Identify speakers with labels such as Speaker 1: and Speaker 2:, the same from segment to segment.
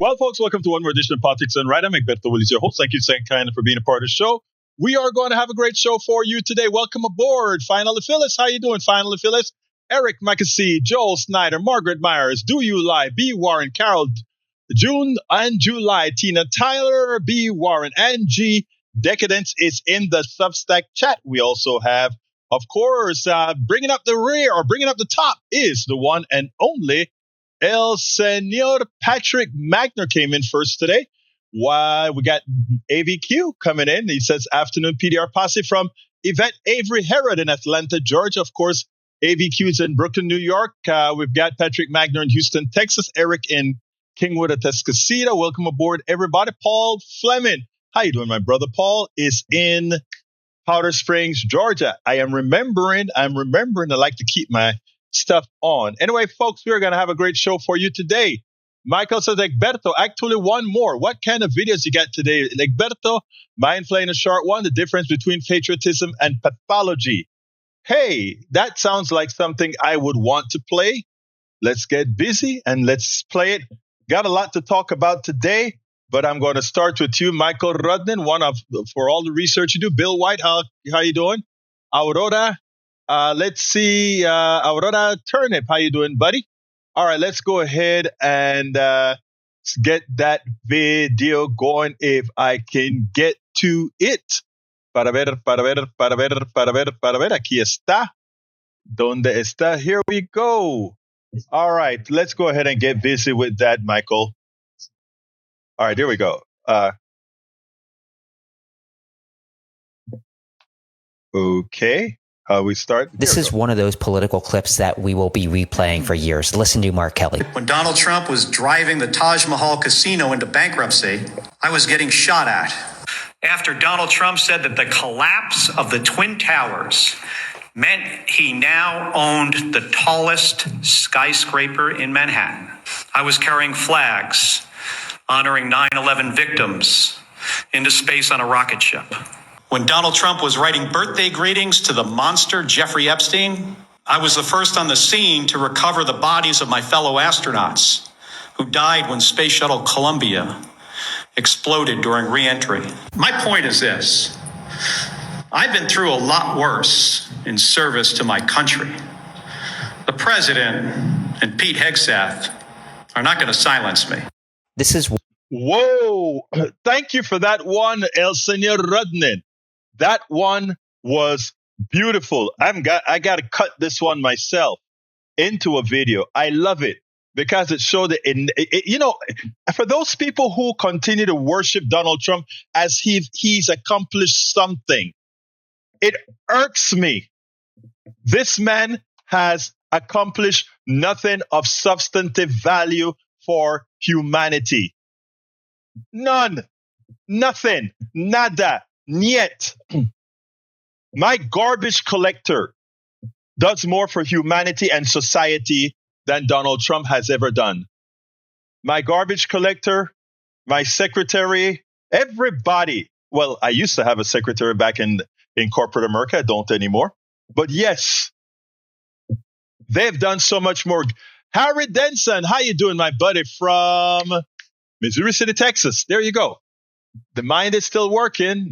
Speaker 1: Well, folks, welcome to one more edition of Politics and Right. I'm Egberto, Willies, your host. Thank you, kind for being a part of the show. We are going to have a great show for you today. Welcome aboard, Finally Phyllis. How you doing, Finally Phyllis? Eric McAsee, Joel Snyder, Margaret Myers, Do You Lie, B. Warren, Carol, June and July, Tina Tyler, B. Warren, Angie. Decadence is in the Substack chat. We also have, of course, bringing up the rear or bringing up the top is the one and only El Senor Patrick Magner came in first today. Why we got AVQ coming in. He says, afternoon PDR posse from Yvette Avery Herod in Atlanta, Georgia. Of course, AVQ is in Brooklyn, New York. We've got Patrick Magner in Houston, Texas. Eric in Kingwood, Atascocita. Welcome aboard, everybody. Paul Fleming. How you doing, my brother? Paul is in Powder Springs, Georgia. I'm remembering. I like to keep my stuff on. Anyway, folks, we're going to have a great show for you today. Michael says, Egberto, actually one more. What kind of videos you got today? Egberto, mind playing a short one, the difference between patriotism and pathology. Hey, that sounds like something I would want to play. Let's get busy and let's play it. Got a lot to talk about today, but I'm going to start with you, Michael Rudnin, for all the research you do. Bill White, how you doing? Aurora. Let's see, Aurora Turnip, how you doing, buddy? All right, let's go ahead and get that video going if I can get to it. Para ver. Aquí está. ¿Dónde está? Here we go. All right, let's go ahead and get busy with that, Michael. All right, here we go. Okay. We start.
Speaker 2: This is one of those political clips that we will be replaying for years. Listen to Mark Kelly.
Speaker 3: When Donald Trump was driving the Taj Mahal casino into bankruptcy, I was getting shot at. After Donald Trump said that the collapse of the Twin Towers meant he now owned the tallest skyscraper in Manhattan. I was carrying flags honoring 9/11 victims into space on a rocket ship. When Donald Trump was writing birthday greetings to the monster Jeffrey Epstein, I was the first on the scene to recover the bodies of my fellow astronauts who died when Space Shuttle Columbia exploded during re-entry. My point is this. I've been through a lot worse in service to my country. The president and Pete Hegseth are not going to silence me.
Speaker 2: This is...
Speaker 1: Whoa! Thank you for that one, El Senor Rudnin. That one was beautiful. I got to cut this one myself into a video. I love it because it showed it, for those people who continue to worship Donald Trump as he's accomplished something, it irks me. This man has accomplished nothing of substantive value for humanity. None. Nothing. Nada. Niet. My garbage collector does more for humanity and society than Donald Trump has ever done. My garbage collector, my secretary, everybody. Well, I used to have a secretary back in corporate America. I don't anymore. But yes, they've done so much more. Harry Denson, how you doing, my buddy from Missouri City, Texas? There you go. The mind is still working.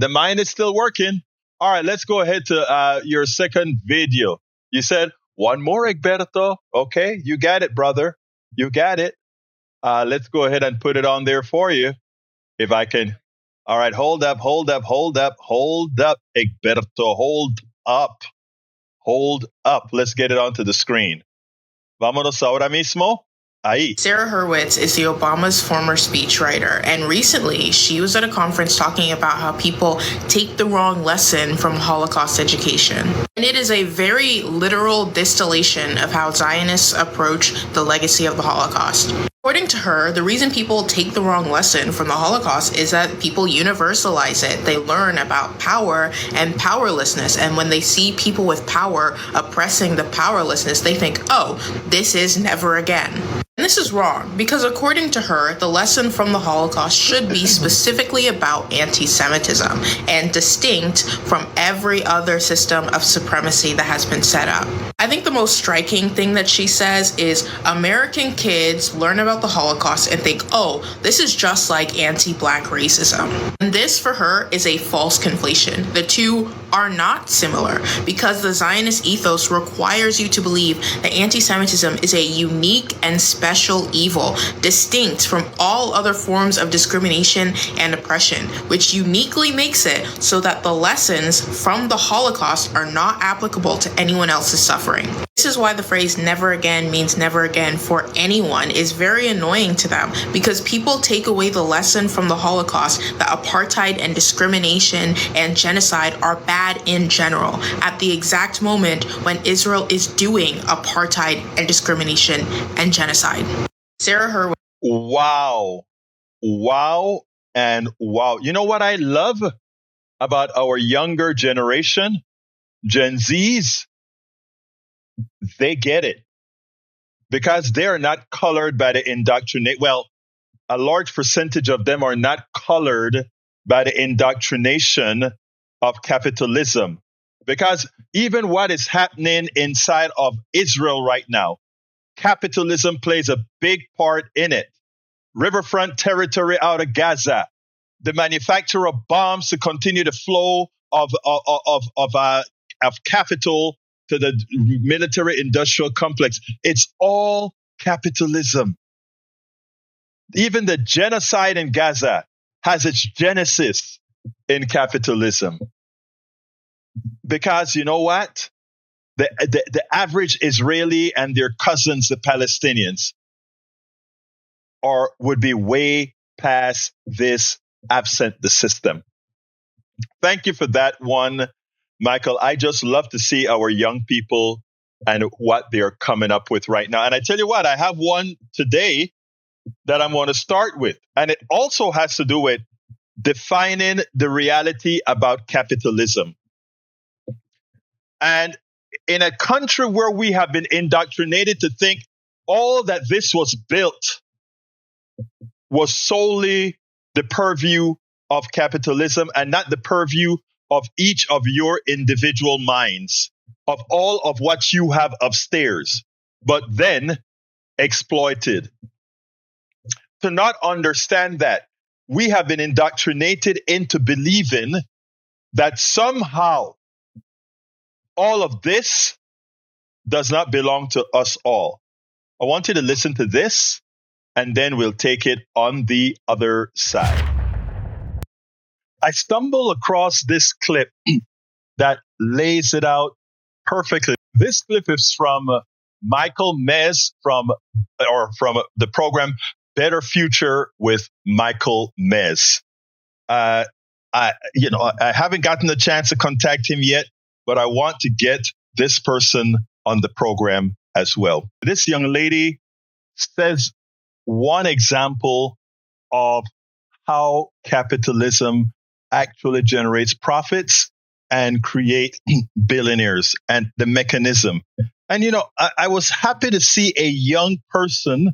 Speaker 1: All right, let's go ahead to your second video. You said, one more, Egberto. Okay, you got it, brother. You got it. Let's go ahead and put it on there for you. If I can. All right, hold up, Egberto. Hold up. Let's get it onto the screen. Vámonos ahora mismo. Ahí.
Speaker 4: Sarah Hurwitz is the Obama's former speechwriter, and recently she was at a conference talking about how people take the wrong lesson from Holocaust education. And it is a very literal distillation of how Zionists approach the legacy of the Holocaust. According to her, the reason people take the wrong lesson from the Holocaust is that people universalize it. They learn about power and powerlessness, and when they see people with power oppressing the powerlessness, they think, oh, this is never again. And this is wrong, because according to her, the lesson from the Holocaust should be specifically about anti-Semitism and distinct from every other system of supremacy that has been set up. I think the most striking thing that she says is American kids learn about the Holocaust and think, oh, this is just like anti-Black racism. And this, for her, is a false conflation. The two are not similar because the Zionist ethos requires you to believe that anti-Semitism is a unique and special evil, distinct from all other forms of discrimination and oppression, which uniquely makes it so that the lessons from the Holocaust are not applicable to anyone else's suffering. This is why the phrase never again means never again for anyone is very annoying to them, because people take away the lesson from the Holocaust that apartheid and discrimination and genocide are bad in general at the exact moment when Israel is doing apartheid and discrimination and genocide. Sarah Herwin.
Speaker 1: Wow. Wow and wow. You know what I love about our younger generation? Gen Zs. They get it because they're not colored by the indoctrinate. Well, a large percentage of them are not colored by the indoctrination of capitalism, because even what is happening inside of Israel right now, capitalism plays a big part in it. Riverfront territory out of Gaza, the manufacture of bombs to continue the flow of capital to the military industrial complex. It's all capitalism. Even the genocide in Gaza has its genesis in capitalism. Because you know what? The average Israeli and their cousins, the Palestinians, would be way past this absent the system. Thank you for that one, Michael. I just love to see our young people and what they're coming up with right now. And I tell you what, I have one today that I'm going to start with. And it also has to do with defining the reality about capitalism. And in a country where we have been indoctrinated to think all that this was built was solely the purview of capitalism and not the purview of each of your individual minds, of all of what you have upstairs, but then exploited. To not understand that, we have been indoctrinated into believing that somehow all of this does not belong to us all. I want you to listen to this, and then we'll take it on the other side. I stumbled across this clip that lays it out perfectly. This clip is from Michael Mez from the program Better Future with Michael Mez. I haven't gotten the chance to contact him yet, but I want to get this person on the program as well. This young lady says one example of how capitalism actually generates profits and create billionaires and the mechanism. And, I was happy to see a young person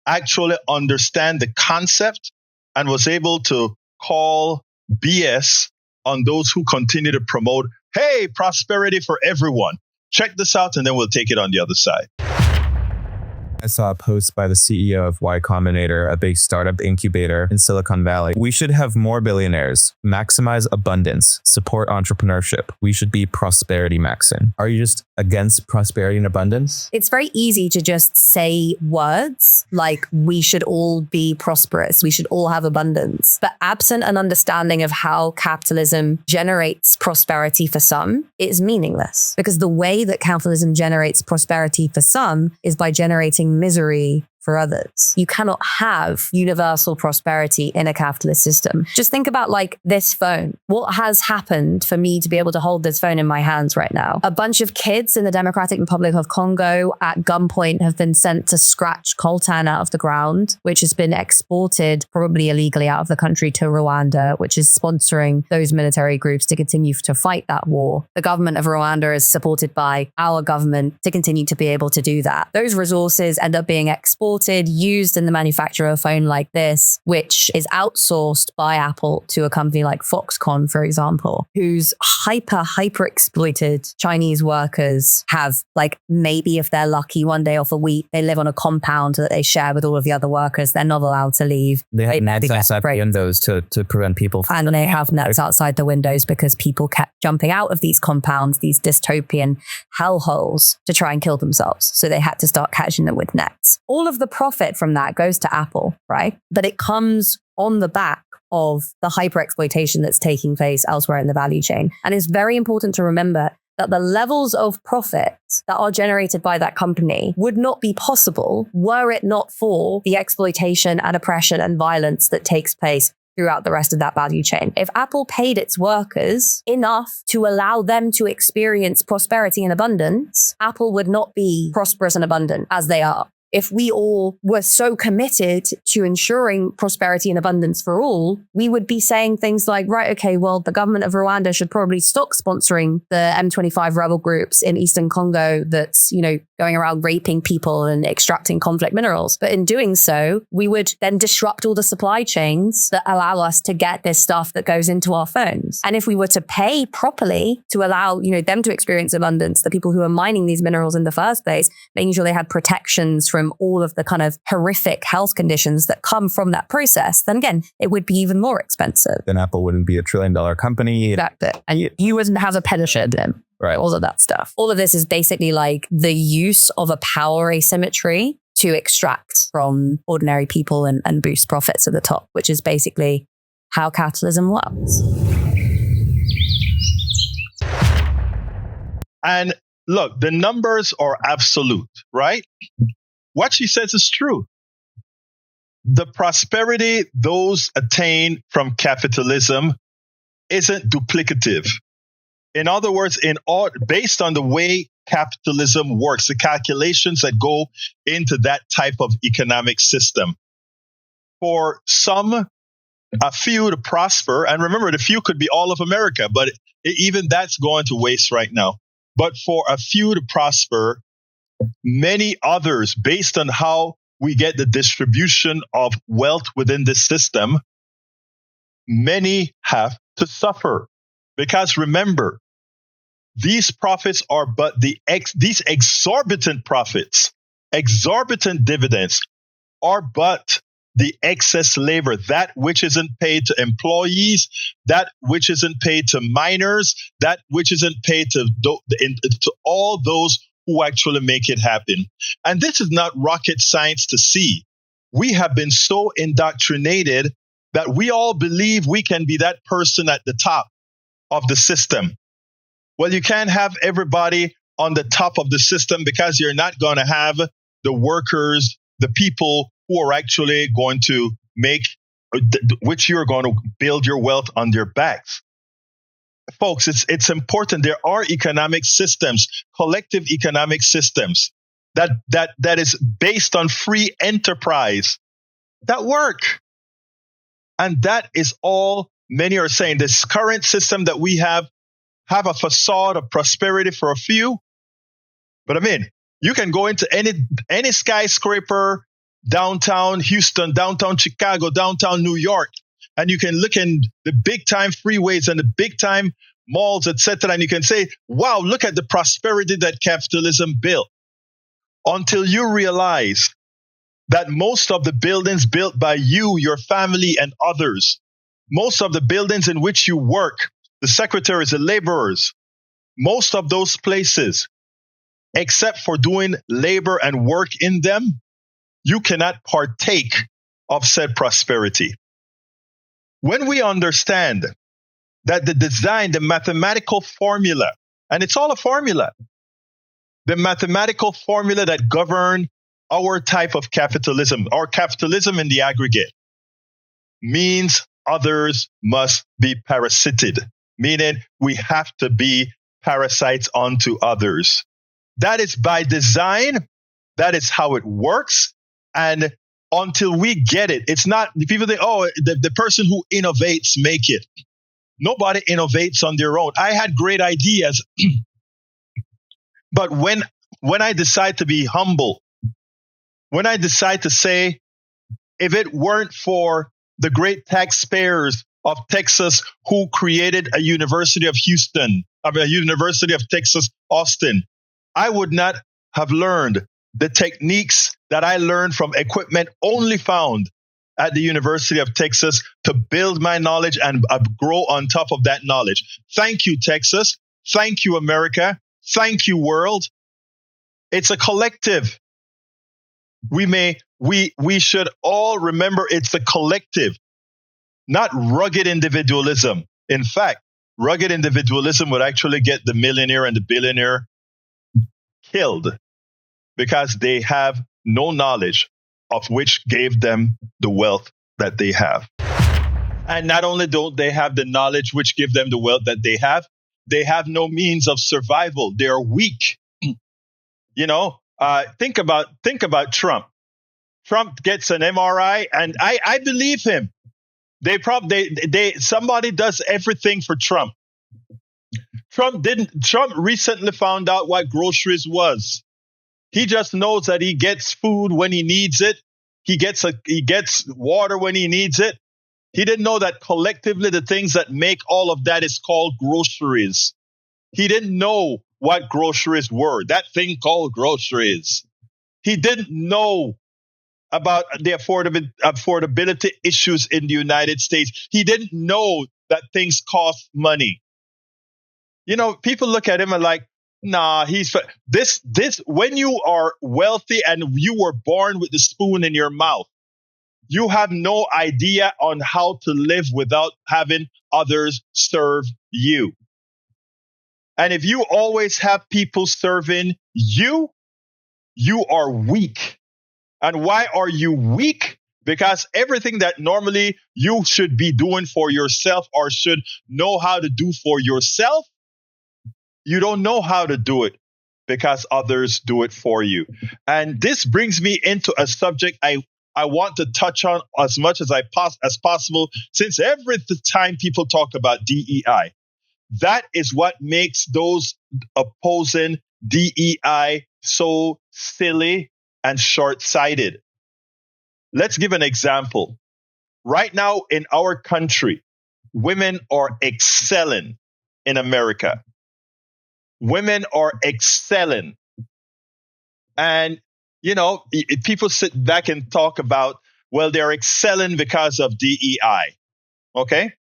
Speaker 1: actually understand the concept and was able to call BS on those who continue to promote, hey, prosperity for everyone. Check this out, and then we'll take it on the other side.
Speaker 5: I saw a post by the CEO of Y Combinator, a big startup incubator in Silicon Valley. We should have more billionaires, maximize abundance, support entrepreneurship. We should be prosperity maxing. Are you just against prosperity and abundance?
Speaker 6: It's very easy to just say words like we should all be prosperous, we should all have abundance. But absent an understanding of how capitalism generates prosperity for some, it is meaningless. Because the way that capitalism generates prosperity for some is by generating misery for others. You cannot have universal prosperity in a capitalist system. Just think about like this phone. What has happened for me to be able to hold this phone in my hands right now? A bunch of kids in the Democratic Republic of Congo at gunpoint have been sent to scratch coltan out of the ground, which has been exported probably illegally out of the country to Rwanda, which is sponsoring those military groups to continue to fight that war. The government of Rwanda is supported by our government to continue to be able to do that. Those resources end up being exported imported, used in the manufacture of a phone like this, which is outsourced by Apple to a company like Foxconn, for example, whose hyper exploited Chinese workers have, like, maybe if they're lucky, one day off a week, they live on a compound that they share with all of the other workers. They're not allowed to leave.
Speaker 5: They have nets outside windows to prevent people.
Speaker 6: And they have nets outside the windows because people kept jumping out of these compounds, these dystopian hellholes, to try and kill themselves. So they had to start catching them with nets. All of the profit from that goes to Apple, right? But it comes on the back of the hyper exploitation that's taking place elsewhere in the value chain. And it's very important to remember that the levels of profit that are generated by that company would not be possible were it not for the exploitation and oppression and violence that takes place throughout the rest of that value chain. If Apple paid its workers enough to allow them to experience prosperity and abundance, Apple would not be prosperous and abundant as they are. If we all were so committed to ensuring prosperity and abundance for all, we would be saying things like, right, okay, well, the government of Rwanda should probably stop sponsoring the M25 rebel groups in Eastern Congo that's, going around raping people and extracting conflict minerals. But in doing so, we would then disrupt all the supply chains that allow us to get this stuff that goes into our phones. And if we were to pay properly to allow, them to experience abundance, the people who are mining these minerals in the first place, making sure they had protections from all of the kind of horrific health conditions that come from that process, then again, it would be even more expensive.
Speaker 5: Then Apple wouldn't be $1 trillion company.
Speaker 6: That's it. And you wouldn't have a penny in them.
Speaker 5: Right.
Speaker 6: All of that stuff. All of this is basically like the use of a power asymmetry to extract from ordinary people and boost profits at the top, which is basically how capitalism works.
Speaker 1: And look, the numbers are absolute, right? What she says is true. The prosperity those attain from capitalism isn't duplicative. In other words, based on the way capitalism works, the calculations that go into that type of economic system, for a few to prosper, and remember, the few could be all of America, but even that's going to waste right now. But for a few to prosper, many others, based on how we get the distribution of wealth within this system, many have to suffer. Because remember, these profits are but these exorbitant profits, exorbitant dividends are but the excess labor, that which isn't paid to employees, that which isn't paid to miners, that which isn't paid to all those who actually make it happen. And this is not rocket science to see. We have been so indoctrinated that we all believe we can be that person at the top of the system. Well, you can't have everybody on the top of the system because you're not going to have the workers, the people who are actually going to which you're going to build your wealth on their backs. Folks, it's important. There are economic systems, collective economic systems that is based on free enterprise that work. And that is all many are saying. This current system that we have a facade of prosperity for a few. But I mean, you can go into any skyscraper, downtown Houston, downtown Chicago, downtown New York, and you can look in the big time freeways and the big time malls, etc. And you can say, wow, look at the prosperity that capitalism built. Until you realize that most of the buildings built by you, your family, and others, most of the buildings in which you work, the secretaries, the laborers, most of those places, except for doing labor and work in them, you cannot partake of said prosperity. When we understand that the design, the mathematical formula, and it's all a formula, the mathematical formula that govern our type of capitalism, or capitalism in the aggregate, means others must be parasited, meaning we have to be parasites onto others. That is by design. That is how it works. And until we get it, it's not, people think, oh, the person who innovates make it. Nobody innovates on their own. I had great ideas. But when I decide to be humble when I decide to say, if it weren't for the great taxpayers of Texas who created a University of University of Texas, Austin, I would not have learned the techniques that I learned from equipment only found at the University of Texas to build my knowledge and grow on top of that knowledge. Thank you, Texas. Thank you, America. Thank you, world. It's a collective. We should all remember it's a collective, not rugged individualism. In fact, rugged individualism would actually get the millionaire and the billionaire killed because they have no knowledge of which gave them the wealth that they have. And not only don't they have the knowledge which give them the wealth that they have no means of survival. They are weak. Think about Trump. Trump gets an MRI, and I believe him. Somebody does everything for Trump. Trump recently found out what groceries was. He just knows that he gets food when he needs it. He gets water when he needs it. He didn't know that collectively the things that make all of that is called groceries. He didn't know what groceries were, that thing called groceries. He didn't know about the affordability issues in the United States. He didn't know that things cost money. People look at him and like, nah, this. When you are wealthy and you were born with the spoon in your mouth, you have no idea on how to live without having others serve you. And if you always have people serving you, you are weak. And why are you weak? Because everything that normally you should be doing for yourself or should know how to do for yourself, you don't know how to do it because others do it for you. And this brings me into a subject I want to touch on as much as possible, since every time people talk about DEI, that is what makes those opposing DEI so silly and short-sighted. Let's give an example. Right now in our country, women are excelling in America. Women are excelling. And, people sit back and talk about, well, they're excelling because of DEI. Okay?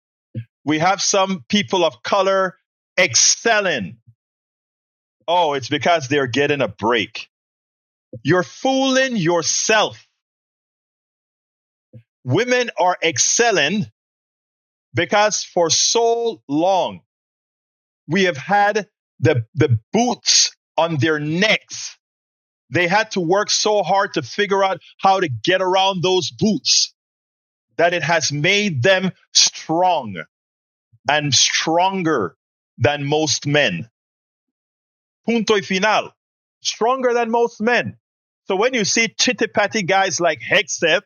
Speaker 1: We have some people of color excelling. Oh, it's because they're getting a break. You're fooling yourself. Women are excelling because for so long we have had the boots on their necks. They had to work so hard to figure out how to get around those boots that it has made them strong and stronger than most men. Punto y final. Stronger than most men. So when you see chitty-patty guys like Hegseth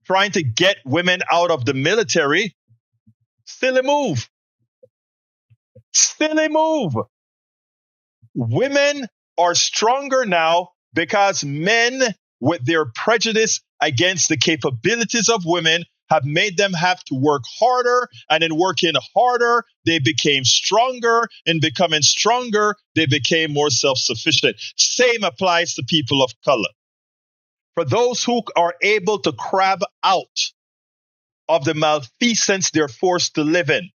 Speaker 1: trying to get women out of the military, silly move. Silly move. Women are stronger now because men, with their prejudice against the capabilities of women, have made them have to work harder, and in working harder, they became stronger. In becoming stronger, they became more self-sufficient. Same applies to people of color. For those who are able to crab out of the malfeasance they're forced to live in,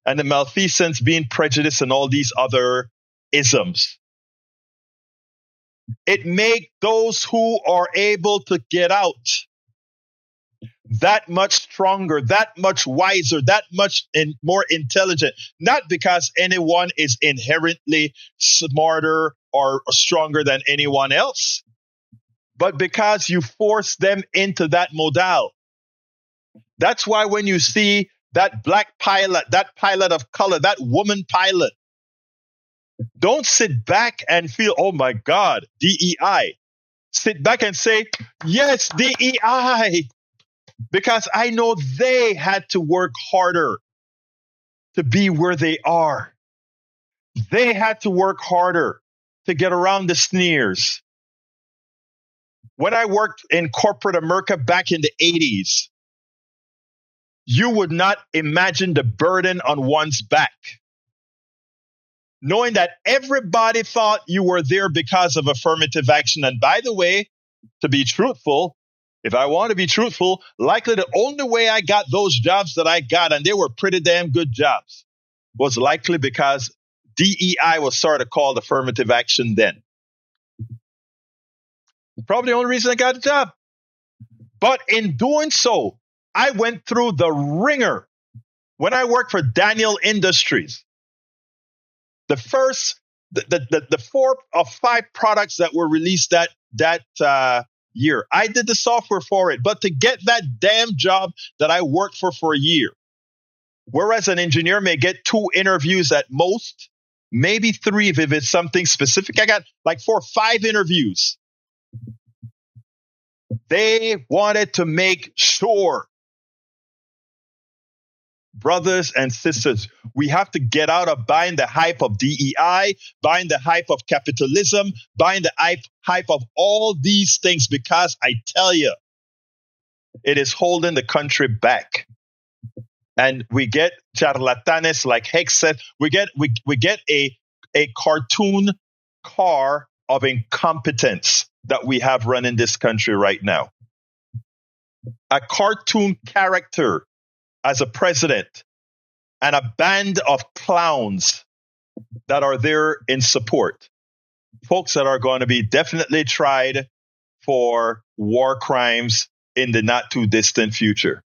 Speaker 1: and the malfeasance being prejudice and all these other isms, it makes those who are able to get out that much stronger, that much wiser, that much more intelligent. Not because anyone is inherently smarter or stronger than anyone else, but because you force them into that modal. That's why when you see that black pilot, that pilot of color, that woman pilot, don't sit back and feel, oh my God, DEI. Sit back and say, yes, DEI. Because I know they had to work harder to be where they are. They had to work harder to get around the sneers. When I worked in corporate America back in the 80s, you would not imagine the burden on one's back. Knowing that everybody thought you were there because of affirmative action. And by the way, to be truthful, if I want to be truthful, likely the only way I got those jobs that I got, and they were pretty damn good jobs, was likely because DEI was sort of called affirmative action then. Probably the only reason I got a job. But in doing so, I went through the ringer. When I worked for Daniel Industries, the 4 or 5 products that were released that year, I did the software for it. But to get that damn job that I worked for a year, whereas an engineer may get 2 interviews at most, maybe 3 if it's something specific, I got like 4 or 5 interviews. They wanted to make sure, brothers and sisters, we have to get out of buying the hype of DEI, buying the hype of capitalism, buying the hype of all these things, because I tell you, it is holding the country back. And we get charlatanes, like Hex said, we get a cartoon car of incompetence that we have running this country right now. A cartoon character as a president, and a band of clowns that are there in support. Folks that are going to be definitely tried for war crimes in the not too distant future.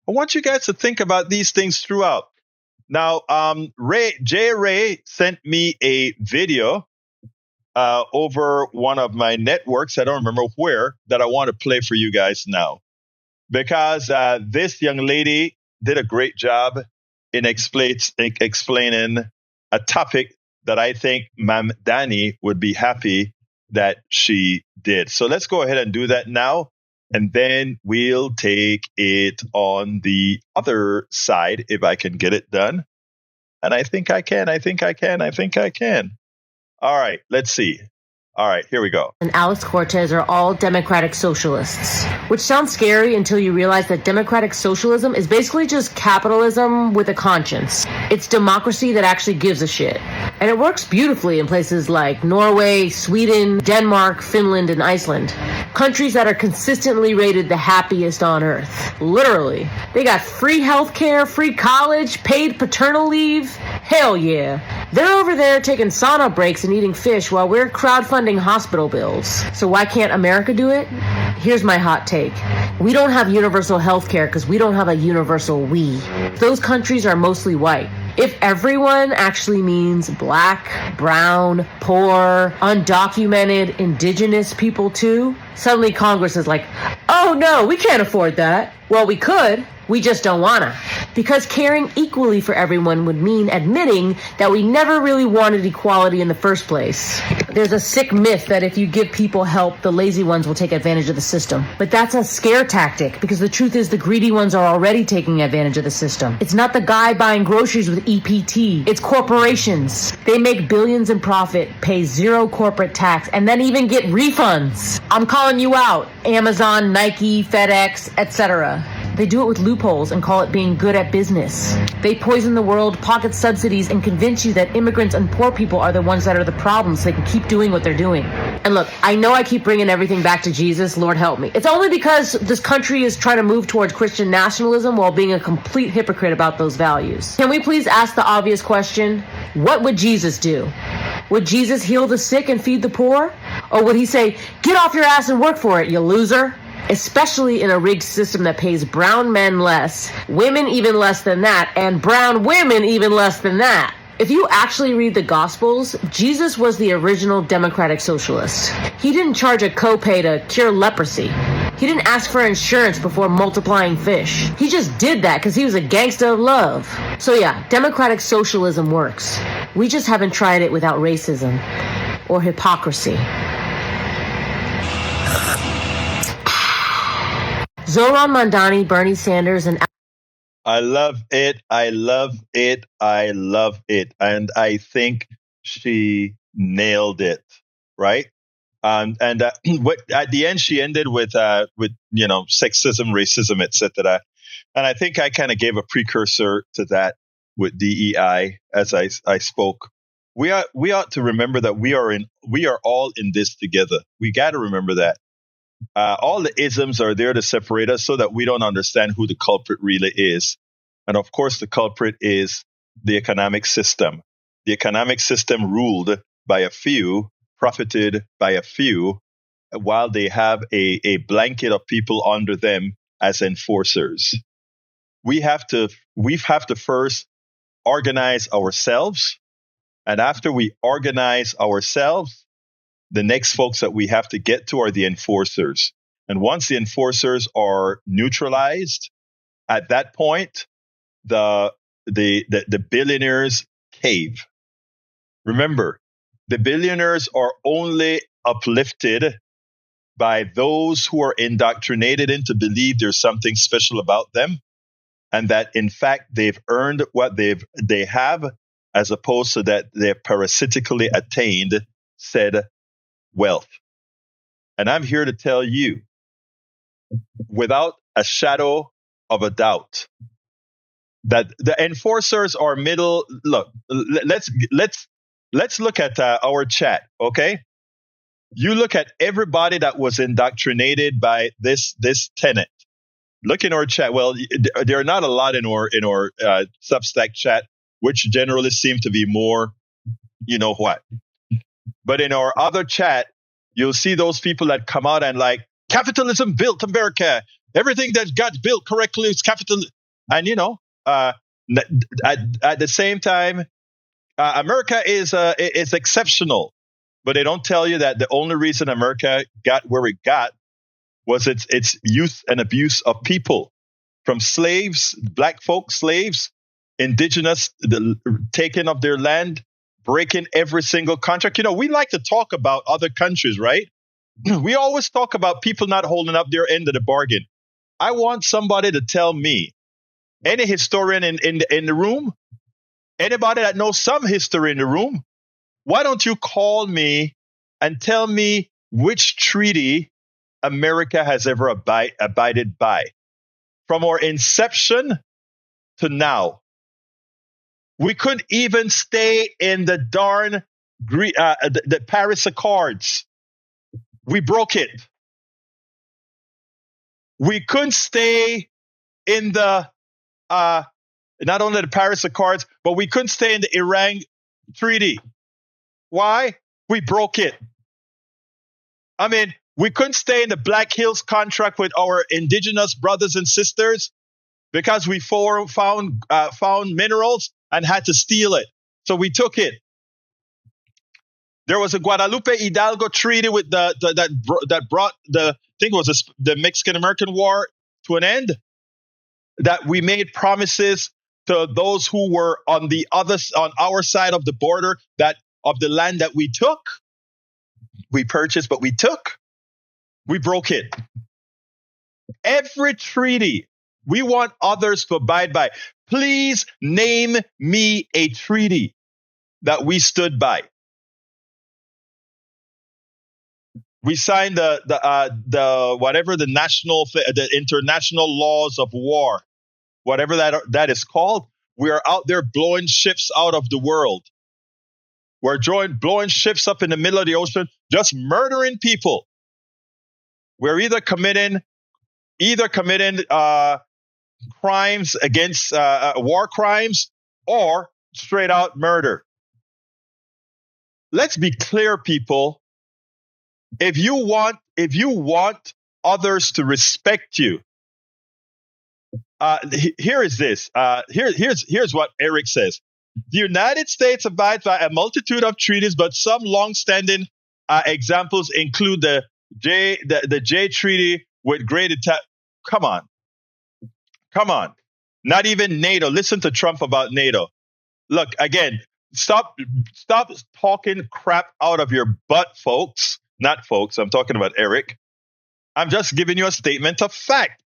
Speaker 1: I want you guys to think about these things throughout. Now, Ray sent me a video over one of my networks, I don't remember where, that I want to play for you guys now. Because this young lady did a great job in explaining a topic that I think Ma'am Danny would be happy that she did. So let's go ahead and do that now, and then we'll take it on the other side if I can get it done. And I think I can. All right, let's see. All right, here we go.
Speaker 7: And Alex Cortez are all democratic socialists, which sounds scary until you realize that democratic socialism is basically just capitalism with a conscience. It's democracy that actually gives a shit. And it works beautifully in places like Norway, Sweden, Denmark, Finland, and Iceland. Countries that are consistently rated the happiest on earth. Literally. They got free healthcare, free college, paid paternal leave. Hell yeah. They're over there taking sauna breaks and eating fish while we're crowdfunding hospital bills. So why can't America do it? Here's my hot take. We don't have universal health care because we don't have a universal we. Those countries are mostly white. If everyone actually means black, brown, poor, undocumented, indigenous people too, suddenly Congress is like, oh no, we can't afford that. Well, we could. We just don't wanna. Because caring equally for everyone would mean admitting that we never really wanted equality in the first place. There's a sick myth that if you give people help, the lazy ones will take advantage of the system. But that's a scare tactic, because the truth is the greedy ones are already taking advantage of the system. It's not the guy buying groceries with EPT. It's corporations. They make billions in profit, pay 0 corporate tax, and then even get refunds. I'm calling you out. Amazon, Nike, FedEx, etc. They do it with loopholes and call it being good at business. They poison the world, pocket subsidies, and convince you that immigrants and poor people are the ones that are the problem so they can keep doing what they're doing. And look, I know I keep bringing everything back to Jesus, Lord help me. It's only because this country is trying to move towards Christian nationalism while being a complete hypocrite about those values. Can we please ask the obvious question? What would Jesus do? Would Jesus heal the sick and feed the poor? Or would he say, get off your ass and work for it, you loser? Especially in a rigged system that pays brown men less, women even less than that, and brown women even less than that. If you actually read the Gospels, Jesus was the original democratic socialist. He didn't charge a copay to cure leprosy. He didn't ask for insurance before multiplying fish. He just did that because he was a gangster of love. So yeah, democratic socialism works. We just haven't tried it without racism or hypocrisy. Zoran Mandani, Bernie Sanders, and
Speaker 1: I love it. And I think she nailed it, right? And what at the end she ended with sexism, racism, etc. And I think I kind of gave a precursor to that with DEI as I spoke. We ought to remember that we are all in this together. We got to remember that. All the isms are there to separate us so that we don't understand who the culprit really is. And of course, the culprit is the economic system. The economic system ruled by a few, profited by a few, while they have a blanket of people under them as enforcers. We have to first organize ourselves. And after we organize ourselves, the next folks that we have to get to are the enforcers. And once the enforcers are neutralized, at that point, the billionaires cave. Remember, the billionaires are only uplifted by those who are indoctrinated into believe there's something special about them, and that in fact they've earned what they have, as opposed to that they've parasitically attained said wealth. And I'm here to tell you, without a shadow of a doubt, that the enforcers are middle. Look, let's look at our chat, okay? You look at everybody that was indoctrinated by this tenet. Look in our chat. Well, there are not a lot in our Substack chat, which generally seem to be more, you know what. But in our other chat, you'll see those people that come out and like, capitalism built America. Everything that got built correctly is capitalism. And, at the same time, America is exceptional. But they don't tell you that the only reason America got where it got was its youth and abuse of people. From slaves, black folk, slaves, indigenous, the taking of their land, breaking every single contract. We like to talk about other countries, right? We always talk about people not holding up their end of the bargain. I want somebody to tell me, any historian in the room, anybody that knows some history in the room, why don't you call me and tell me which treaty America has ever abided by? From our inception to now. We couldn't even stay in the darn the Paris Accords. We broke it. We couldn't stay in the not only the Paris Accords, but we couldn't stay in the Iran Treaty. Why? We broke it. I mean, we couldn't stay in the Black Hills contract with our indigenous brothers and sisters because we found minerals and had to steal it. So we took it. There was a Guadalupe Hidalgo treaty with that brought the Mexican-American War to an end. That we made promises to those who were on our side of the border of the land that we took. We purchased, but we took. We broke it. Every treaty we want others to abide by. Please name me a treaty that we stood by. We signed the international laws of war, whatever that is called. We are out there blowing ships out of the world. We're blowing ships up in the middle of the ocean, just murdering people. We're either committing crimes against war crimes or straight out murder. Let's be clear, people. If you want others to respect you, here's what Eric says. The United States abides by a multitude of treaties, but some long-standing examples include the J Treaty with Great Italy. Come on. Not even NATO. Listen to Trump about NATO. Look, again, stop talking crap out of your butt, folks. Not folks. I'm talking about Eric. I'm just giving you a statement of fact.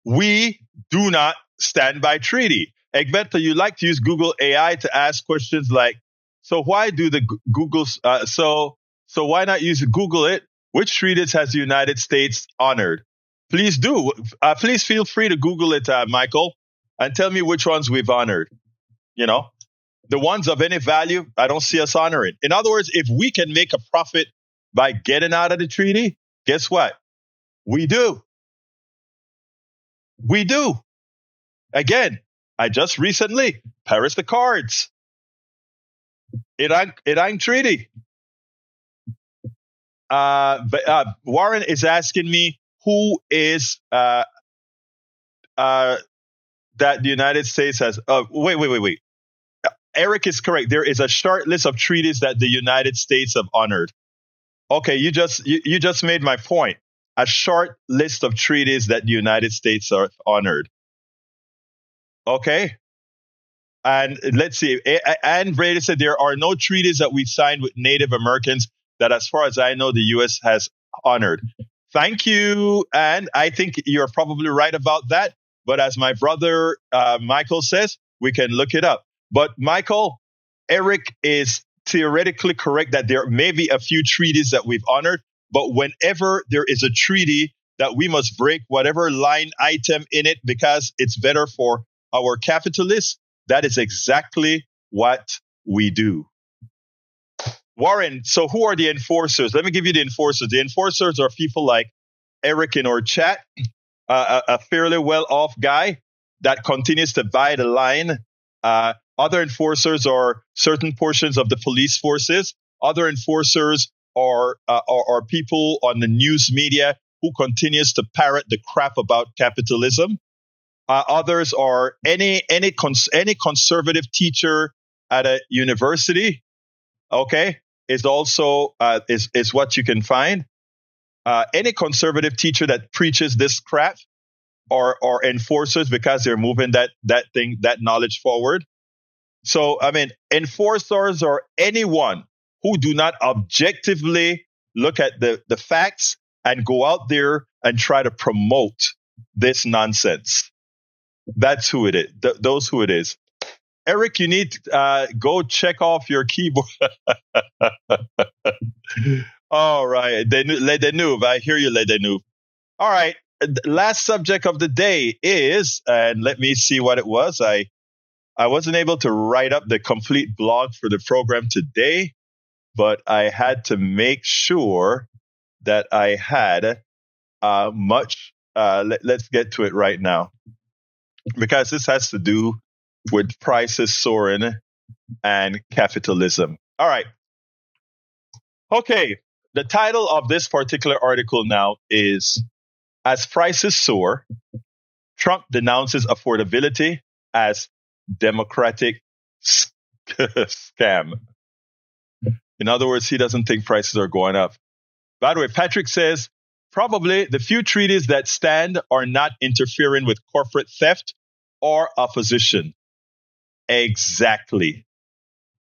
Speaker 1: We do not stand by treaty. Egberto, you like to use Google AI to ask questions like, so why do the Google's, so So why not Google it? Which treaties has the United States honored? Please do. Please feel free to Google it, Michael, and tell me which ones we've honored. The ones of any value, I don't see us honoring. In other words, if we can make a profit by getting out of the treaty, guess what? We do. We do. Again, I just recently, Paris the cards. Iran treaty. Warren is asking me who is that the United States has. Wait. Eric is correct. There is a short list of treaties that the United States have honored. Okay, you just made my point. A short list of treaties that the United States have honored. Okay. And let's see. Anne Brady said there are no treaties that we signed with Native Americans that, as far as I know, the U.S. has honored. Thank you. And I think you're probably right about that. But as my brother Michael says, we can look it up. But Michael, Eric is theoretically correct that there may be a few treaties that we've honored. But whenever there is a treaty that we must break whatever line item in it because it's better for our capitalists, that is exactly what we do. Warren, so who are the enforcers? Let me give you the enforcers. The enforcers are people like Eric in our chat, a fairly well-off guy that continues to buy the line. Other enforcers are certain portions of the police forces. Other enforcers are people on the news media who continues to parrot the crap about capitalism. Others are any conservative teacher at a university. Okay, is also is what you can find. Any conservative teacher that preaches this crap are enforcers because they're moving that knowledge forward. So, I mean, enforcers are anyone who do not objectively look at the facts and go out there and try to promote this nonsense. That's who it is. Those who it is. Eric, you need to go check off your keyboard. All right. Le Deneuve. I hear you, Le Deneuve. All right. Last subject of the day is, and let me see what it was. I wasn't able to write up the complete blog for the program today, but I had to make sure that I had much. Let's get to it right now, because this has to do with prices soaring and capitalism. All right. Okay. The title of this particular article now is, As Prices Soar, Trump Denounces Affordability as Democratic Scam. In other words, he doesn't think prices are going up. By the way, Patrick says, probably the few treaties that stand are not interfering with corporate theft or opposition. Exactly.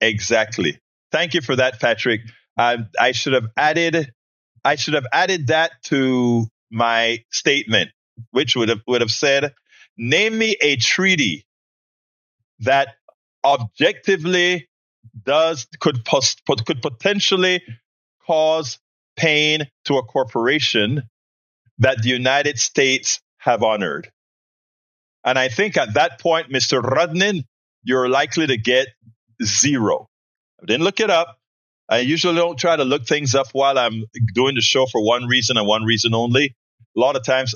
Speaker 1: Thank you for that, Patrick. I should have added that to my statement, which would have said, name me a treaty that objectively could potentially cause pain to a corporation that the United States have honored. And I think at that point, Mr. Rudnin, you're likely to get 0. I didn't look it up. I usually don't try to look things up while I'm doing the show for one reason and one reason only. A lot of times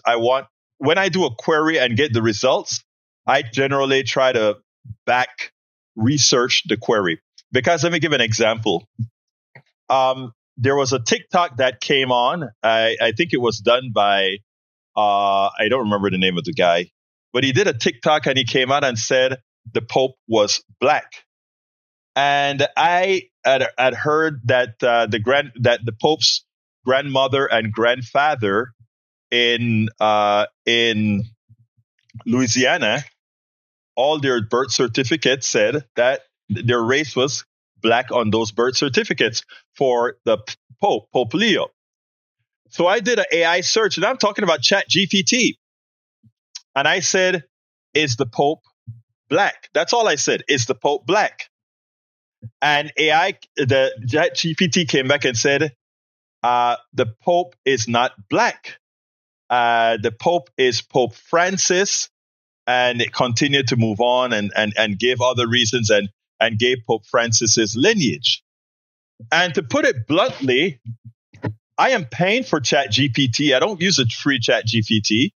Speaker 1: when I do a query and get the results, I generally try to back research the query. Because let me give an example. There was a TikTok that came on. I think it was done by, I don't remember the name of the guy, but he did a TikTok and he came out and said the Pope was black. And I had heard that the Pope's grandmother and grandfather in Louisiana, all their birth certificates said that their race was black on those birth certificates for the Pope Leo. So I did an AI search, and I'm talking about ChatGPT. And I said, is the Pope black? That's all I said. Is the Pope black? And the ChatGPT came back and said, the Pope is not black. The Pope is Pope Francis. And it continued to move on and gave other reasons and gave Pope Francis's lineage. And to put it bluntly, I am paying for ChatGPT. I don't use a free ChatGPT.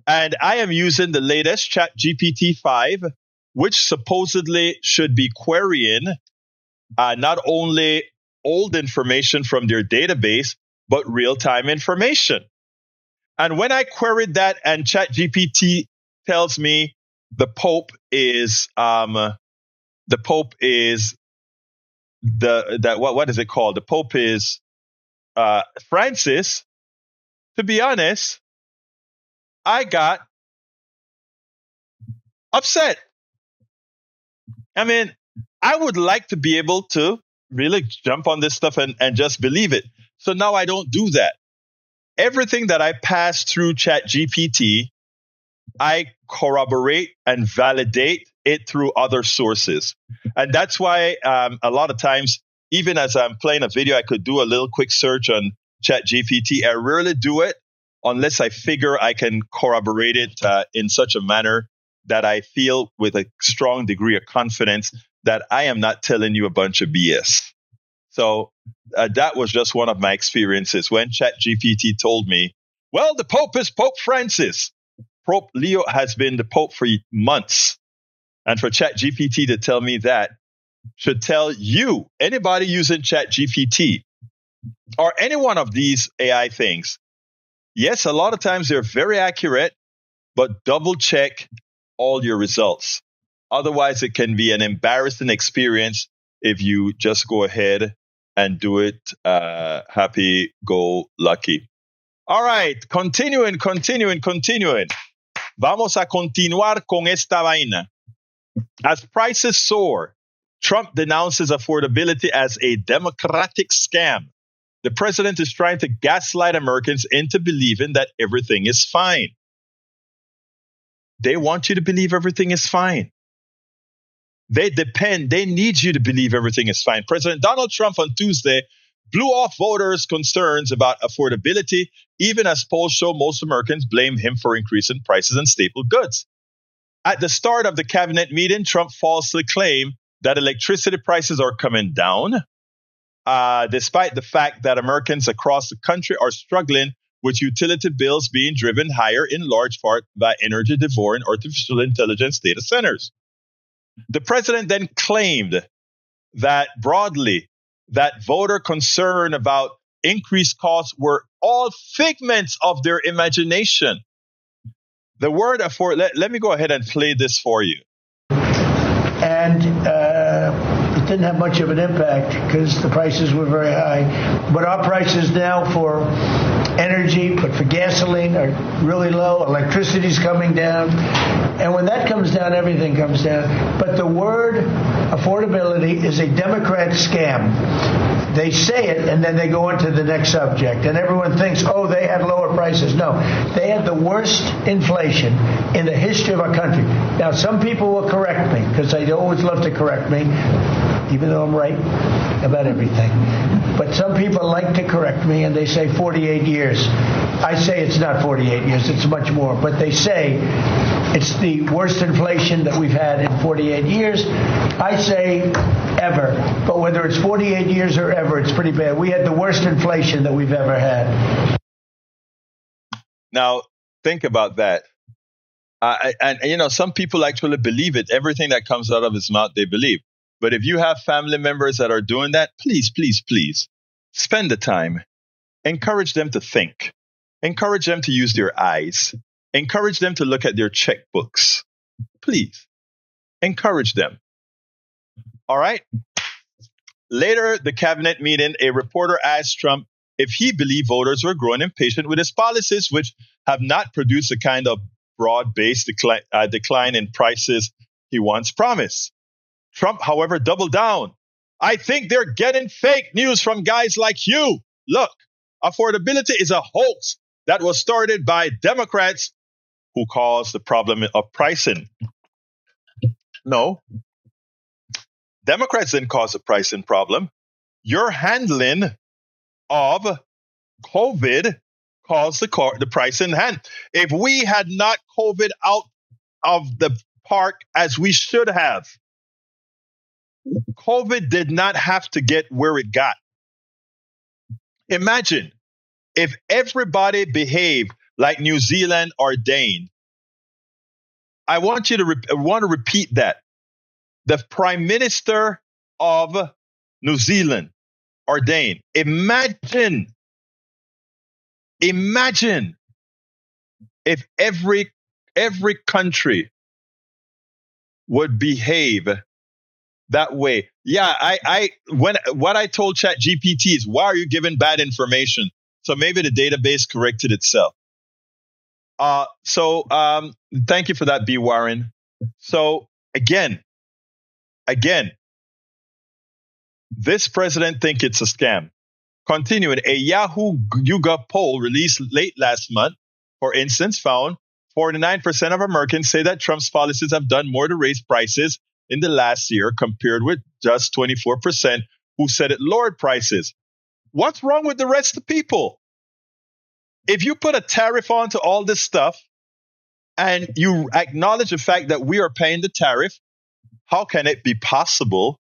Speaker 1: And I am using the latest ChatGPT 5, which supposedly should be querying not only old information from their database, but real-time information. And when I queried that and ChatGPT tells me the Pope is what is it called? The Pope is Francis. To be honest, I got upset. I mean, I would like to be able to really jump on this stuff and just believe it. So now I don't do that. Everything that I pass through ChatGPT, I corroborate and validate it through other sources. And that's why a lot of times, even as I'm playing a video, I could do a little quick search on ChatGPT. I rarely do it unless I figure I can corroborate it in such a manner that I feel with a strong degree of confidence that I am not telling you a bunch of BS. So that was just one of my experiences when ChatGPT told me, well, the Pope is Pope Francis. Pope Leo has been the Pope for months. And for ChatGPT to tell me that should tell you, anybody using ChatGPT or any one of these AI things, yes, a lot of times they're very accurate, but double check all your results. Otherwise, it can be an embarrassing experience if you just go ahead and do it happy, go lucky. All right, continuing. Vamos a continuar con esta vaina. As prices soar, Trump denounces affordability as a democratic scam. The president is trying to gaslight Americans into believing that everything is fine. They want you to believe everything is fine. They need you to believe everything is fine. President Donald Trump on Tuesday blew off voters' concerns about affordability, even as polls show most Americans blame him for increasing prices on staple goods. At the start of the cabinet meeting, Trump falsely claimed that electricity prices are coming down, despite the fact that Americans across the country are struggling with utility bills being driven higher in large part by energy-devouring artificial intelligence data centers. The president then claimed that broadly that voter concern about increased costs were all figments of their imagination. The word let me go ahead and play this for you.
Speaker 8: And it didn't have much of an impact because the prices were very high. But our prices now for energy, but for gasoline are really low. Electricity's coming down. And when that comes down, everything comes down. But the word affordability is a Democrat scam. They say it, and then they go on to the next subject. And everyone thinks, oh, they had lower prices. No, they had the worst inflation in the history of our country. Now, some people will correct me, because they always love to correct me, even though I'm right about everything. But some people like to correct me, and they say 48 years. I say it's not 48 years. It's much more. But they say it's the worst inflation that we've had in 48 years. I say ever. But whether it's 48 years or ever, it's pretty bad. We had the worst inflation that we've ever had.
Speaker 1: Now, think about that. And some people actually believe it. Everything that comes out of his mouth, they believe. But if you have family members that are doing that, please, please, please, spend the time. Encourage them to think. Encourage them to use their eyes. Encourage them to look at their checkbooks. Please, encourage them. All right? Later, the cabinet meeting, a reporter asked Trump if he believed voters were growing impatient with his policies, which have not produced the kind of broad-based decline in prices he once promised. Trump, however, doubled down. I think they're getting fake news from guys like you. Look, affordability is a hoax that was started by Democrats who caused the problem of pricing. No. Democrats didn't cause the pricing problem. Your handling of COVID caused the price in hand. If we had not COVID out of the park as we should have, COVID did not have to get where it got. Imagine if everybody behaved like New Zealand ordained. I want to repeat that. The Prime Minister of New Zealand ordained. Imagine if every country would behave that way. Yeah, what I told ChatGPT is, why are you giving bad information? So maybe the database corrected itself. Thank you for that, B. Warren. So again, this president think it's a scam. Continuing, a Yahoo YouGov poll released late last month, for instance, found 49% of Americans say that Trump's policies have done more to raise prices in the last year, compared with just 24% who said it lowered prices. What's wrong with the rest of the people? If you put a tariff onto all this stuff and you acknowledge the fact that we are paying the tariff, how can it be possible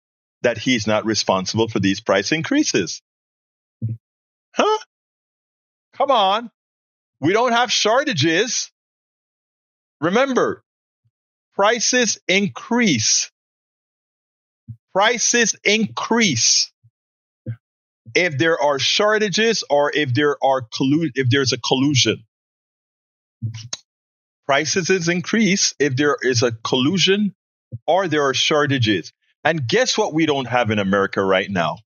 Speaker 1: that he's not responsible for these price increases? Huh? Come on. We don't have shortages. Remember, prices increase. Prices increase if there are shortages or if there's a collusion. Prices increase if there is a collusion or there are shortages. And guess what we don't have in America right now?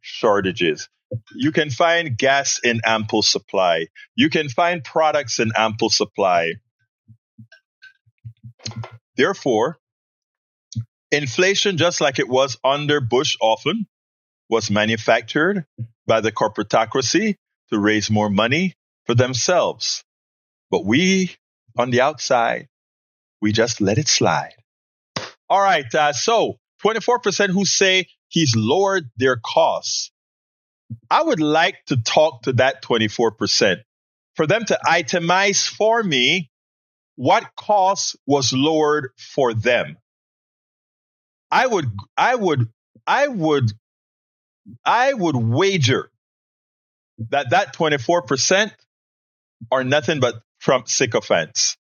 Speaker 1: Shortages. You can find gas in ample supply. You can find products in ample supply. Therefore, inflation, just like it was under Bush often, was manufactured by the corporatocracy to raise more money for themselves. But we, on the outside, we just let it slide. All right, so 24% who say he's lowered their costs. I would like to talk to that 24%, for them to itemize for me what cost was lowered for them. I would wager that 24% are nothing but Trump sycophants.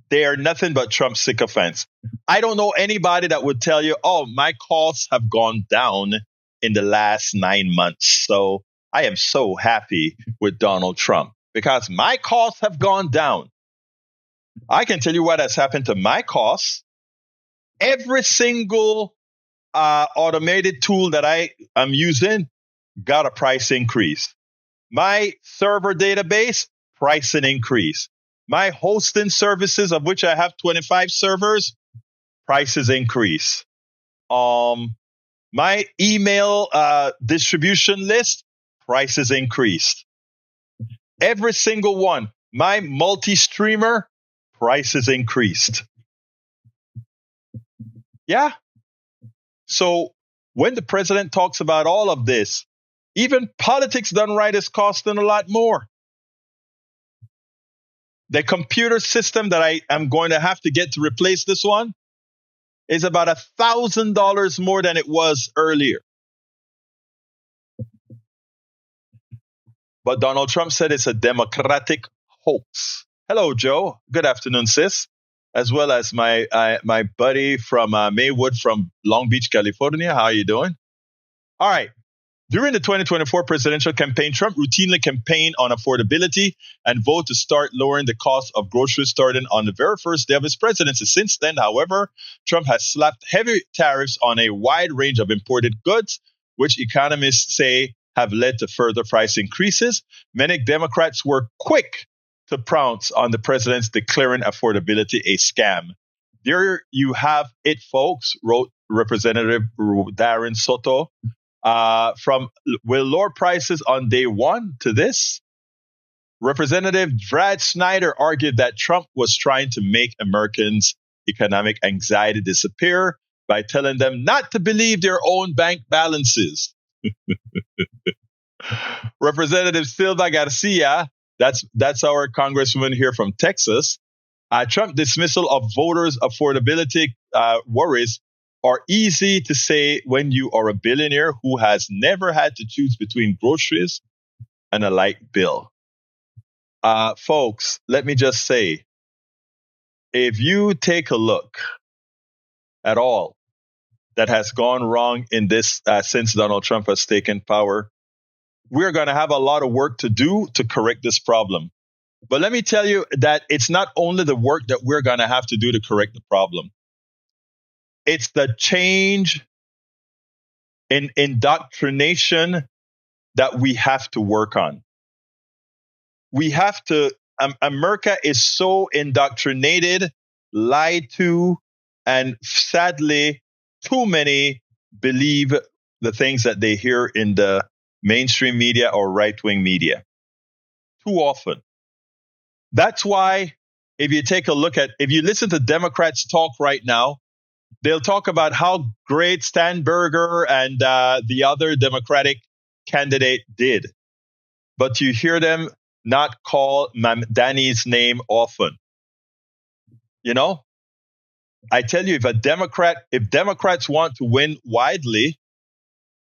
Speaker 1: They are nothing but Trump sycophants. I don't know anybody that would tell you, oh, my costs have gone down in the last 9 months. So I am so happy with Donald Trump because my costs have gone down. I can tell you what has happened to my costs. Every single automated tool that I am using got a price increase. My server database, pricing increase. My hosting services, of which I have 25 servers, prices increase. My email distribution list, prices increased. Every single one. My multi-streamer, prices increased. Yeah. So when the president talks about all of this, even politics done right is costing a lot more. The computer system that I am going to have to get to replace this one is about $1,000 more than it was earlier. But Donald Trump said it's a democratic hoax. Hello, Joe. Good afternoon, sis. As well as my buddy from Maywood from Long Beach, California. How are you doing? All right. During the 2024 presidential campaign, Trump routinely campaigned on affordability and voted to start lowering the cost of groceries starting on the very first day of his presidency. Since then, however, Trump has slapped heavy tariffs on a wide range of imported goods, which economists say have led to further price increases. Many Democrats were quick to pounce on the president's declaring affordability a scam. There you have it, folks, wrote Representative Darren Soto. From will lower prices on day one to this. Representative Brad Snyder argued that Trump was trying to make Americans' economic anxiety disappear by telling them not to believe their own bank balances. Representative Silva Garcia, that's our congresswoman here from Texas. Trump dismissal of voters' affordability worries are easy to say when you are a billionaire who has never had to choose between groceries and a light bill. Folks, let me just say, if you take a look at all that has gone wrong in this since Donald Trump has taken power, we're going to have a lot of work to do to correct this problem. But let me tell you that it's not only the work that we're going to have to do to correct the problem. It's the change in indoctrination that we have to work on. We have to, America is so indoctrinated, lied to, and sadly, too many believe the things that they hear in the mainstream media or right-wing media. Too often. That's why if you listen to Democrats talk right now, they'll talk about how great Steinberger and the other Democratic candidate did. But you hear them not call Danny's name often. You know, I tell you, if Democrats want to win widely,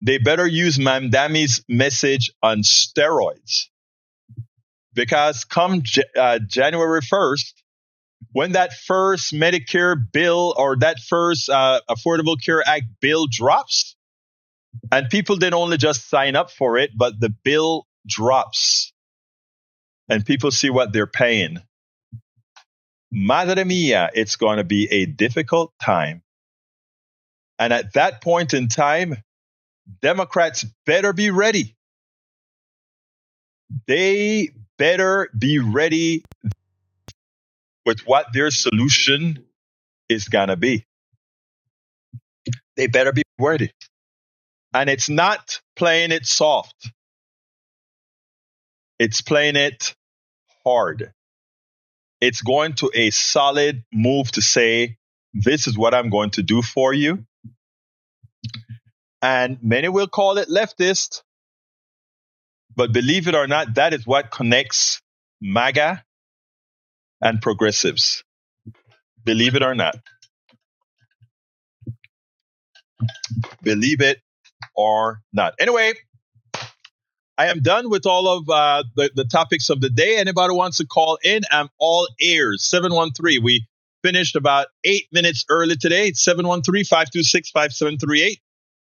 Speaker 1: they better use Mamdani's message on steroids. Because come January 1st, when that first Medicare bill or that first Affordable Care Act bill drops, and people didn't only just sign up for it, but the bill drops, and people see what they're paying. Madre mia, it's going to be a difficult time. And at that point in time, Democrats better be ready. They better be ready with what their solution is going to be. They better be ready. And it's not playing it soft. It's playing it hard. It's going to a solid move to say, this is what I'm going to do for you. And many will call it leftist. But believe it or not, that is what connects MAGA and progressives. Believe it or not. Believe it or not. Anyway, I am done with all of the topics of the day. Anybody wants to call in, I'm all ears. 713. We finished about 8 minutes early today. It's 713-526-5738.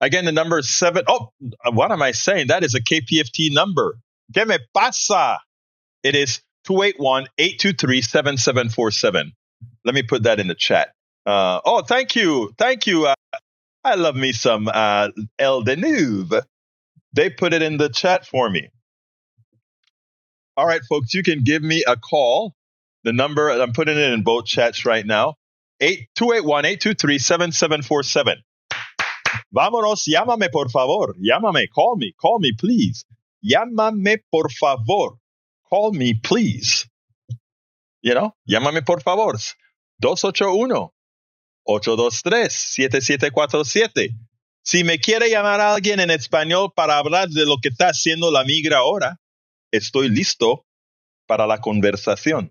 Speaker 1: Again, the number is 7. Oh, what am I saying? That is a KPFT number. ¿Qué me pasa? It is 281-823-7747. Let me put that in the chat. Thank you. Thank you. I love me some El Denuve. They put it in the chat for me. All right, folks, you can give me a call. The number, I'm putting it in both chats right now, 281-823-7747. Vámonos, llámame por favor. Llámame, call me, please. Llámame por favor. Call me, please. You know, llámame por favor. 281-823-7747. Si me quiere llamar a alguien en español para hablar de lo que está haciendo la migra ahora, estoy listo para la conversación.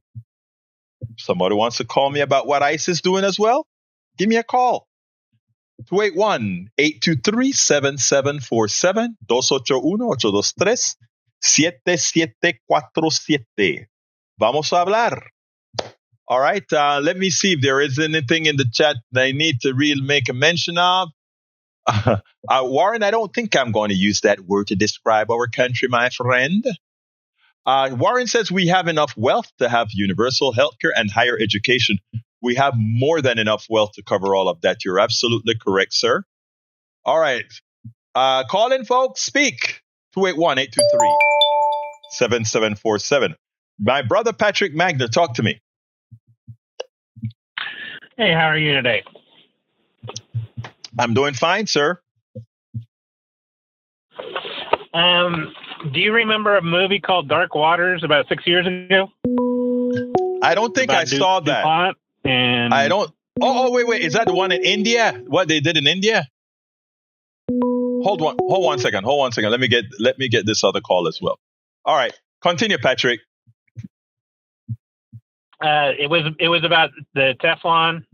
Speaker 1: Somebody wants to call me about what ICE is doing as well? Give me a call. 281-823-7747, 281-823-7747. Vamos a hablar. All right, let me see if there is anything in the chat that I need to really make a mention of. Warren, I don't think I'm going to use that word to describe our country, my friend. Warren says we have enough wealth to have universal healthcare and higher education. We have more than enough wealth to cover all of that. You're absolutely correct, sir. All right. Call in, folks. Speak. 281-823-7747. My brother Patrick Magner, talk to me.
Speaker 9: Hey, how are you today?
Speaker 1: I'm doing fine, sir.
Speaker 9: Do you remember a movie called Dark Waters about 6 years ago?
Speaker 1: I don't think I saw that.
Speaker 9: DuPont and
Speaker 1: I don't Wait. Is that the one in India? What they did in India? Hold one second. Let me get this other call as well. All right. Continue, Patrick.
Speaker 9: It was about the Teflon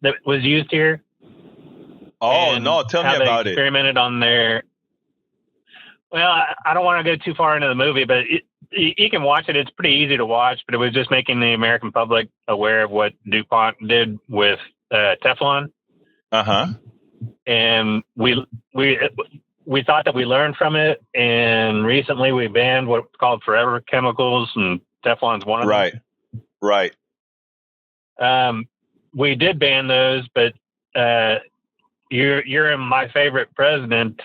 Speaker 9: that was used here.
Speaker 1: Oh no! Tell me about it.
Speaker 9: Experimented on their. Well, I don't want to go too far into the movie, but you can watch it. It's pretty easy to watch, but it was just making the American public aware of what DuPont did with Teflon. And we thought that we learned from it, and recently we banned what's called forever chemicals, and Teflon's one of them.
Speaker 1: Right.
Speaker 9: We did ban those, but you're my favorite president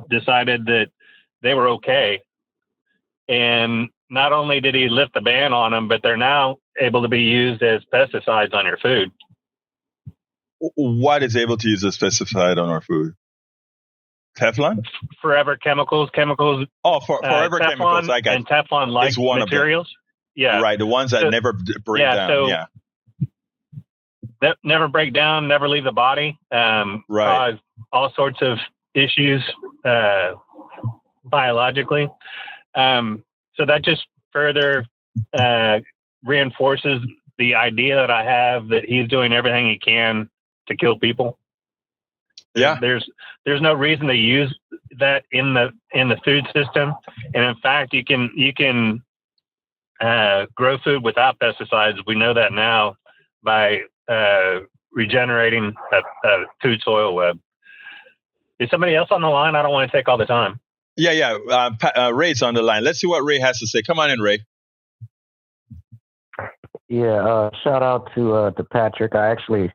Speaker 9: decided that they were okay. And not only did he lift the ban on them, but they're now able to be used as pesticides on your food.
Speaker 1: What is able to use as pesticide on our food? Teflon?
Speaker 9: Forever chemicals.
Speaker 1: Oh, forever
Speaker 9: Teflon
Speaker 1: chemicals. I got
Speaker 9: and Teflon-like materials. Yeah.
Speaker 1: Right. The ones that never break down.
Speaker 9: That never break down, never leave the body. Cause all sorts of issues biologically. So that just further reinforces the idea that I have that he's doing everything he can to kill people.
Speaker 1: Yeah.
Speaker 9: There's no reason to use that in the food system. And in fact, you can grow food without pesticides. We know that now by regenerating a food soil web. Is somebody else on the line? I don't want to take all the time.
Speaker 1: Yeah. Ray's on the line. Let's see what Ray has to say. Come on in, Ray.
Speaker 10: Yeah, shout out to Patrick. I actually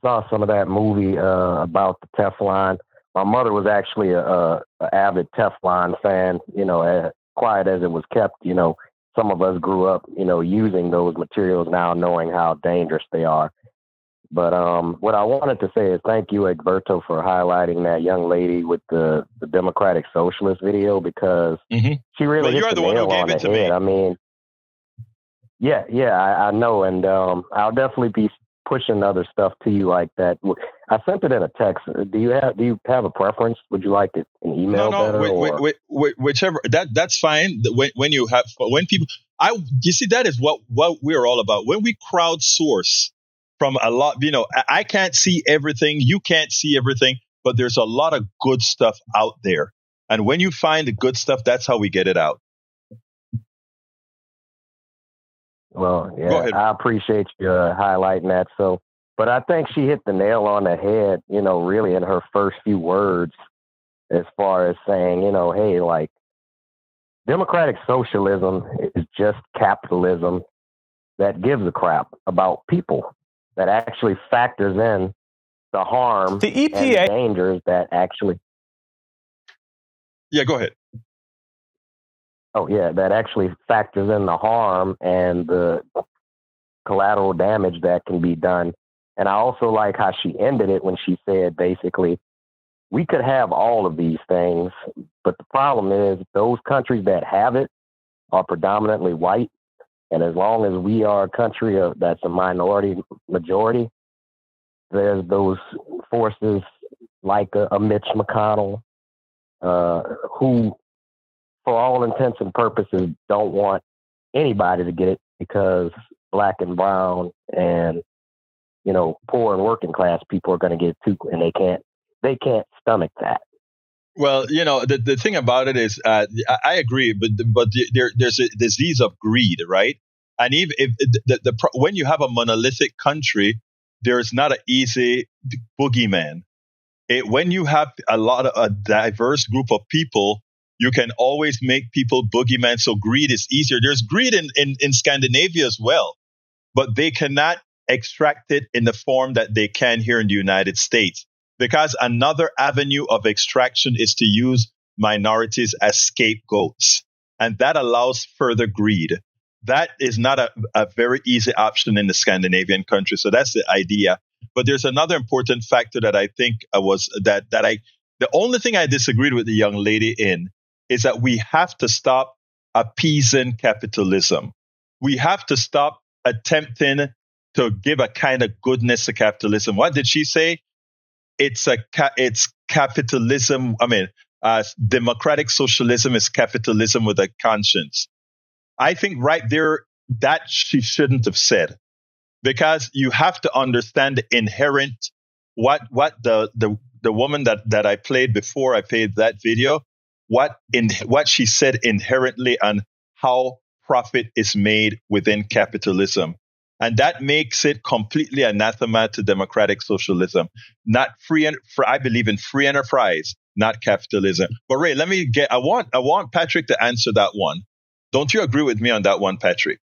Speaker 10: saw some of that movie about the Teflon. My mother was actually a avid Teflon fan. As quiet as it was kept, some of us grew up, using those materials now, knowing how dangerous they are. But what I wanted to say is thank you, Egberto, for highlighting that young lady with the Democratic Socialist video, because she really hit the nail on the head. I mean, I know, and I'll definitely be pushing other stuff to you like that. I sent it in a text. Do you have a preference? Would you like it in email?
Speaker 1: No, whichever. That's fine. When people, you see, that is what we're all about. When we crowdsource from a lot, I can't see everything. You can't see everything, but there's a lot of good stuff out there. And when you find the good stuff, that's how we get it out.
Speaker 10: Well, yeah, I appreciate you highlighting that. So, but I think she hit the nail on the head, really in her first few words, as far as saying, hey, like, democratic socialism is just capitalism that gives a crap about people, that actually factors in the harm
Speaker 5: the EPA
Speaker 10: and the dangers that actually.
Speaker 1: Yeah, go ahead.
Speaker 10: Oh, yeah, that actually factors in the harm and the collateral damage that can be done. And I also like how she ended it when she said, basically, we could have all of these things, but the problem is those countries that have it are predominantly white. And as long as we are a country that's a minority majority, there's those forces like a Mitch McConnell who, for all intents and purposes, don't want anybody to get it, because black and brown and, poor and working class people are going to get it too, and they can't stomach that.
Speaker 1: Well, the thing about it is, I agree, but there's a disease of greed, right? And even if when you have a monolithic country, there's not an easy boogeyman. When you have a diverse group of people, you can always make people boogeyman. So greed is easier. There's greed in Scandinavia as well, but they cannot extract it in the form that they can here in the United States, because another avenue of extraction is to use minorities as scapegoats. And that allows further greed. That is not a very easy option in the Scandinavian countries. So that's the idea. But there's another important factor that I think the only thing I disagreed with the young lady in is that we have to stop appeasing capitalism. We have to stop attempting to give a kind of goodness to capitalism. What did she say? It's capitalism. I mean, democratic socialism is capitalism with a conscience. I think right there that she shouldn't have said, because you have to understand the inherent what the woman that I played before I played that video, what she said inherently on how profit is made within capitalism. And that makes it completely anathema to democratic socialism. Not free, I believe in free enterprise, not capitalism. But Ray, I want Patrick to answer that one. Don't you agree with me on that one, Patrick?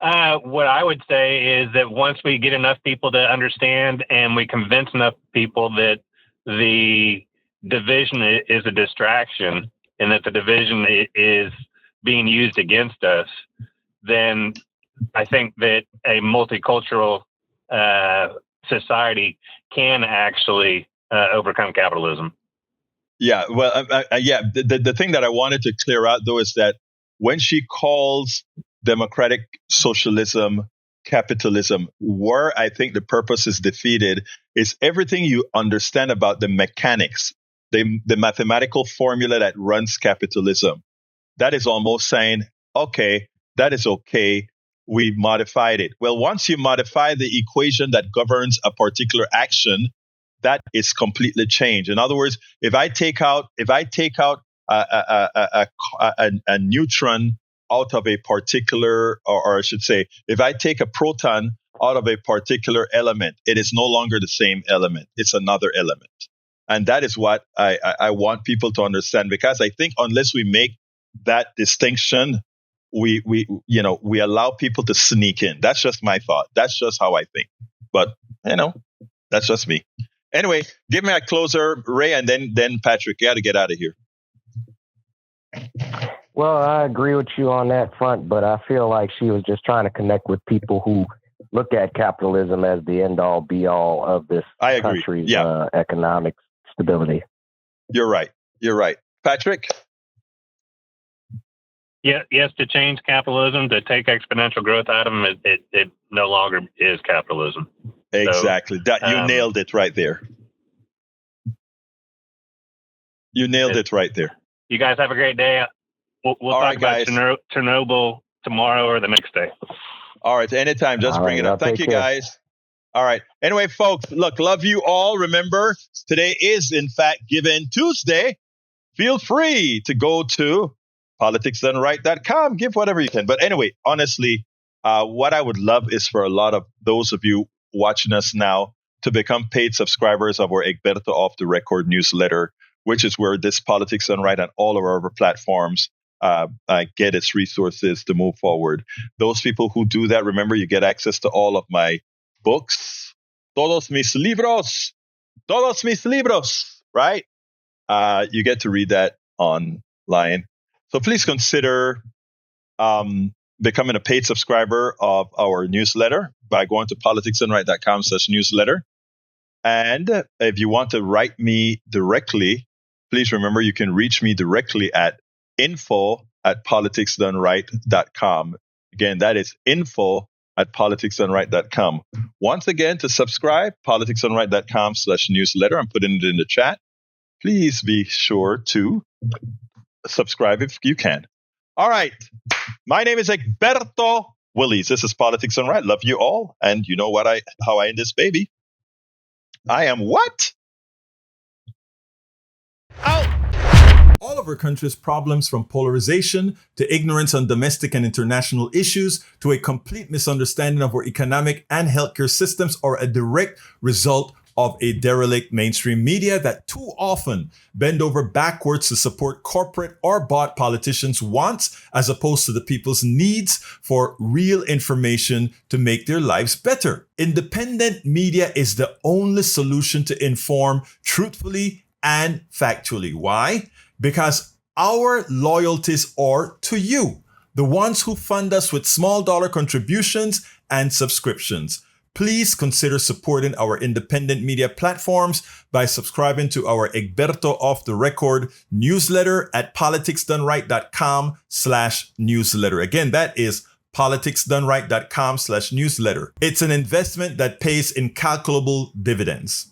Speaker 9: What I would say is that once we get enough people to understand and we convince enough people that the division is a distraction and that the division is being used against us, then I think that a multicultural society can actually overcome capitalism.
Speaker 1: Yeah, well, the thing that I wanted to clear out, though, is that when she calls democratic socialism capitalism, where I think the purpose is defeated is everything you understand about the mechanics, the mathematical formula that runs capitalism. That is almost saying, okay, that is okay. We modified it. Well, once you modify the equation that governs a particular action, that is completely changed. In other words, if I take out a neutron out of a particular, or I should say, if I take a proton out of a particular element, it is no longer the same element. It's another element. And that is what I want people to understand, because I think unless we make that distinction, we allow people to sneak in. That's just my thought. That's just how I think. But, that's just me. Anyway, give me a closer, Ray, and then Patrick. You got to get out of here.
Speaker 10: Well, I agree with you on that front, but I feel like she was just trying to connect with people who look at capitalism as the end-all, be-all of this country's economic stability.
Speaker 1: You're right. Patrick?
Speaker 9: Yeah, yes, to change capitalism, to take exponential growth out of them, it no longer is capitalism.
Speaker 1: Exactly.
Speaker 9: So,
Speaker 1: you nailed it right there. You nailed it right there.
Speaker 9: You guys have a great day. We'll talk about Chernobyl tomorrow or the next day.
Speaker 1: All right. Anytime. Just bring it up. Thank you, guys. All right. Anyway, folks, look, love you all. Remember, today is, in fact, Given Tuesday. Feel free to go to politicsdoneright.com. Give whatever you can. But anyway, honestly, what I would love is for a lot of those of you watching us now to become paid subscribers of our Egberto Off the Record newsletter, which is where this Politics Done Right on all of our other platforms get its resources to move forward. Those people who do that, remember, you get access to all of my books. Todos mis libros, right? You get to read that online. So please consider becoming a paid subscriber of our newsletter by going to politicsdoneright.com/newsletter. And if you want to write me directly, please remember you can reach me directly at info@politicsdoneright.com. Again, that is info@politicsdoneright.com. Once again, to subscribe, politicsdoneright.com/newsletter. I'm putting it in the chat. Please be sure to subscribe if you can. All right. My name is Egberto Willies. This is Politics Done Right. Love you all. And you know how I end this baby. I am what? Out. All of our country's problems, from polarization to ignorance on domestic and international issues to a complete misunderstanding of our economic and healthcare systems, are a direct result of a derelict mainstream media that too often bend over backwards to support corporate or bought politicians' wants as opposed to the people's needs for real information to make their lives better. Independent media is the only solution to inform truthfully and factually. Why? Because our loyalties are to you, the ones who fund us with small dollar contributions and subscriptions. Please consider supporting our independent media platforms by subscribing to our Egberto Off the Record newsletter at politicsdoneright.com/newsletter. Again, that is politicsdoneright.com/newsletter. It's an investment that pays incalculable dividends.